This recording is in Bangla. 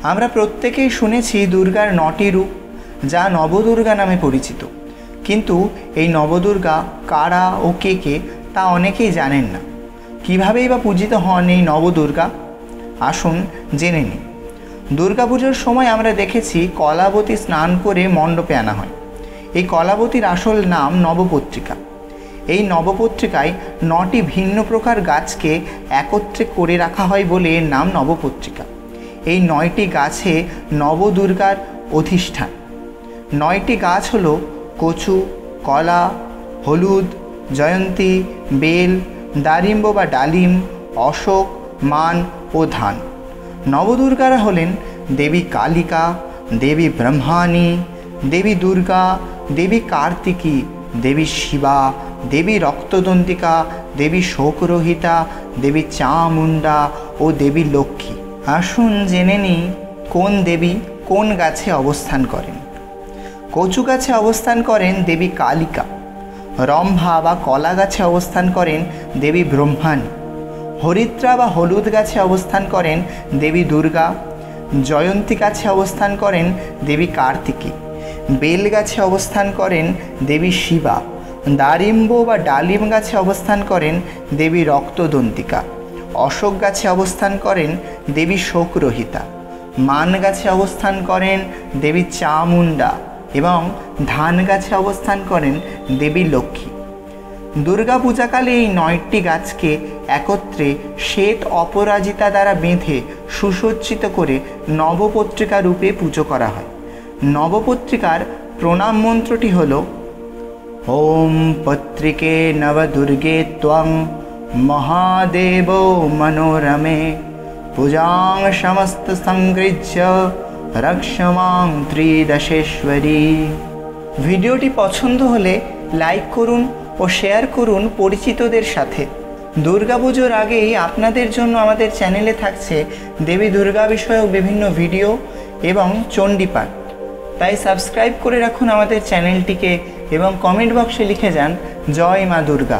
আমরা প্রত্যেকেই শুনেছি দুর্গার ৯টি রূপ, যা নবদুর্গা নামে পরিচিত। কিন্তু এই নবদুর্গা কারা ও কে কে তা অনেকেই জানেন না। কীভাবেই বা পূজিত হন এই নবদুর্গা, আসুন জেনে নিই। দুর্গাপুজোর সময় আমরা দেখেছি কলাবতী স্নান করে মণ্ডপে আনা হয়। এই কলাবতীর আসল নাম নবপত্রিকা। এই নবপত্রিকায় ৯টি ভিন্ন প্রকার গাছকে একত্রে করে রাখা হয় বলে এর নাম নবপত্রিকা। এই ৯টি গাছে নবদুর্গার অধিষ্ঠান। ৯টি গাছ হলো কচু, কলা, হলুদ, জয়ন্তী, বেল, দারিম্ব বা ডালিম, অশোক, মান ও ধান। নবদুর্গারা হলেন দেবী কালিকা, দেবী ব্রহ্মাণী, দেবী দুর্গা, দেবী কার্তিকী, দেবী শিবা, দেবী রক্তদন্তিকা, দেবী শোকরহিতা, দেবী চামুণ্ডা ও দেবী লক্ষ্মী। আসুন জেনে নিই কোন দেবী কোন গাছে অবস্থান করেন। কচু গাছে অবস্থান করেন দেবী কালিকা। রম্ভা বা কলা গাছে অবস্থান করেন দেবী ব্রহ্মাণী। হরিদ্রা বা হলুদ গাছে অবস্থান করেন দেবী দুর্গা। জয়ন্তী গাছে অবস্থান করেন দেবী কার্তিকী। বেল গাছে অবস্থান করেন দেবী শিবা। দারিম্ব বা ডালিম গাছে অবস্থান করেন দেবী রক্তদন্তিকা। অশোক গাছে অবস্থান করেন দেবী শোকরহিতা। মান গাছে অবস্থান করেন দেবী চামুণ্ডা এবং ধান গাছে অবস্থান করেন দেবী লক্ষ্মী। দুর্গা পূজাকালে এই ৯টি গাছকে একত্রে শ্বেত অপরাজিতা দ্বারা বেঁধে সুসজ্জিত করে নবপত্রিকা রূপে পুজো করা হয়। নবপত্রিকার প্রণাম মন্ত্রটি হল ওম পত্রিকে নবদুর্গে ত্বং মহাদেব মনোরমে পূজাং সমস্ত সংগৃহ্য রক্ষমাং ত্রিদশেশ্বরী। ভিডিওটি পছন্দ হলে লাইক করুন ও শেয়ার করুন পরিচিতদের সাথে। দুর্গাপুজোর আগেই আপনাদের জন্য আমাদের চ্যানেলে থাকছে দেবী দুর্গা বিষয়ক বিভিন্ন ভিডিও এবং চণ্ডীপাঠ। তাই সাবস্ক্রাইব করে রাখুন আমাদের চ্যানেলটিকে এবং কমেন্ট বক্সে লিখে যান জয় মা দুর্গা।